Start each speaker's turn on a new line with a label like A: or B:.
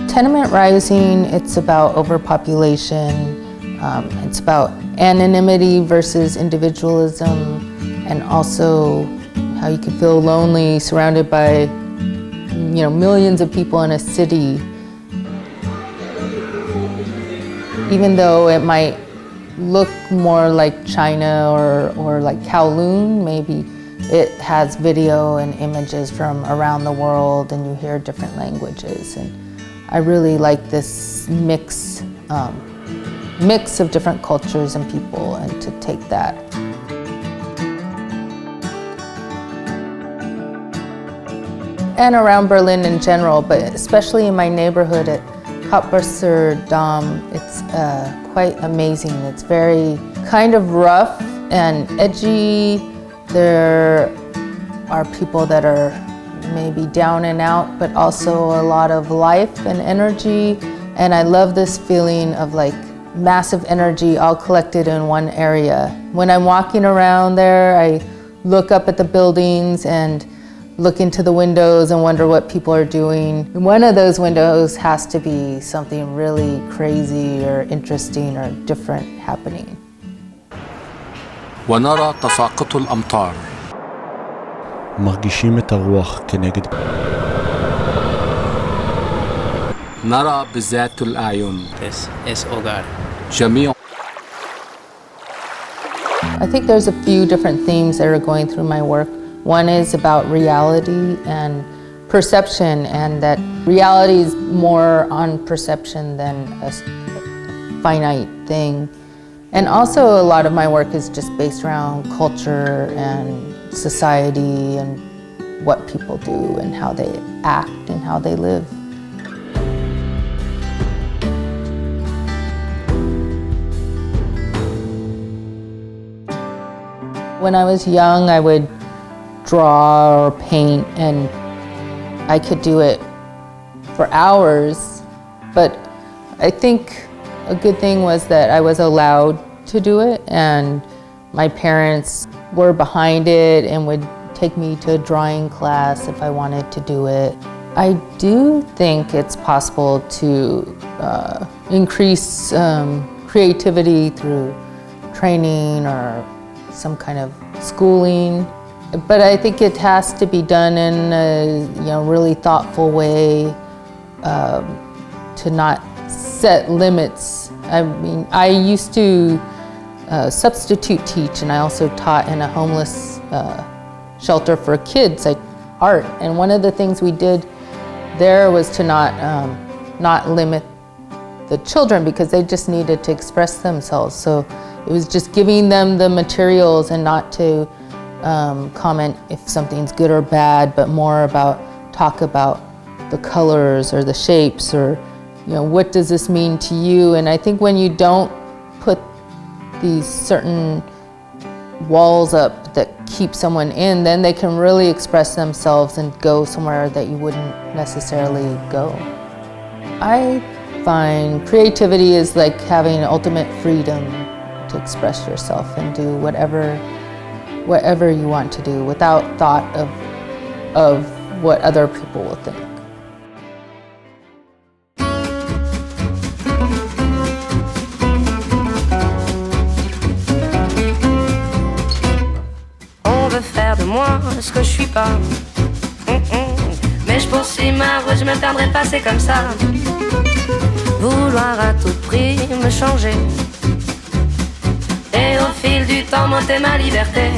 A: Tenement rising, it's about overpopulation, it's about anonymity versus individualism, and also how you could feel lonely surrounded by, millions of people in a city. Even though it might look more like China or like Kowloon, maybe it has video and images from around the world and you hear different languages. And I really like this mix of different cultures and people, and to take that. And around Berlin in general, but especially in my neighborhood at Hauptbusser Dom, it's quite amazing. It's very kind of rough and edgy. There are people that are maybe down and out, but also a lot of life and energy. And I love this feeling of like massive energy all collected in one area. When I'm walking around there, I look up at the buildings and look into the windows and wonder what people are doing. And one of those windows has to be something really crazy or interesting or different happening.
B: ونرى تساقط الأمطار.
C: מרגישים את הרוח כנגד.
B: نرى بذات الأعين.
D: Es hogar.
B: جميع.
A: I think there's a few different themes that are going through my work. One is about reality and perception, and that reality is more on perception than a finite thing. And also a lot of my work is just based around culture and society and what people do and how they act and how they live. When I was young, I would draw or paint, and I could do it for hours, but I think a good thing was that I was allowed to do it, and my parents were behind it and would take me to a drawing class if I wanted to do it. I do think it's possible to increase creativity through training or some kind of schooling, but I think it has to be done in a really thoughtful way, to not set limits. I mean, I used to substitute teach, and I also taught in a homeless shelter for kids, like art. And one of the things we did there was to not limit the children, because they just needed to express themselves. So it was just giving them the materials and not to comment if something's good or bad, but more talk about the colors or the shapes, or what does this mean to you? And I think when you don't put these certain walls up that keep someone in, then they can really express themselves and go somewhere that you wouldn't necessarily go. I find creativity is like having ultimate freedom to express yourself and do whatever you want to do without thought of what other people will think.
E: De moi ce que je suis pas. Mais je poursuis ma route, je me perdrai pas, c'est comme ça. Vouloir à tout prix me changer, et au fil du temps monter ma liberté.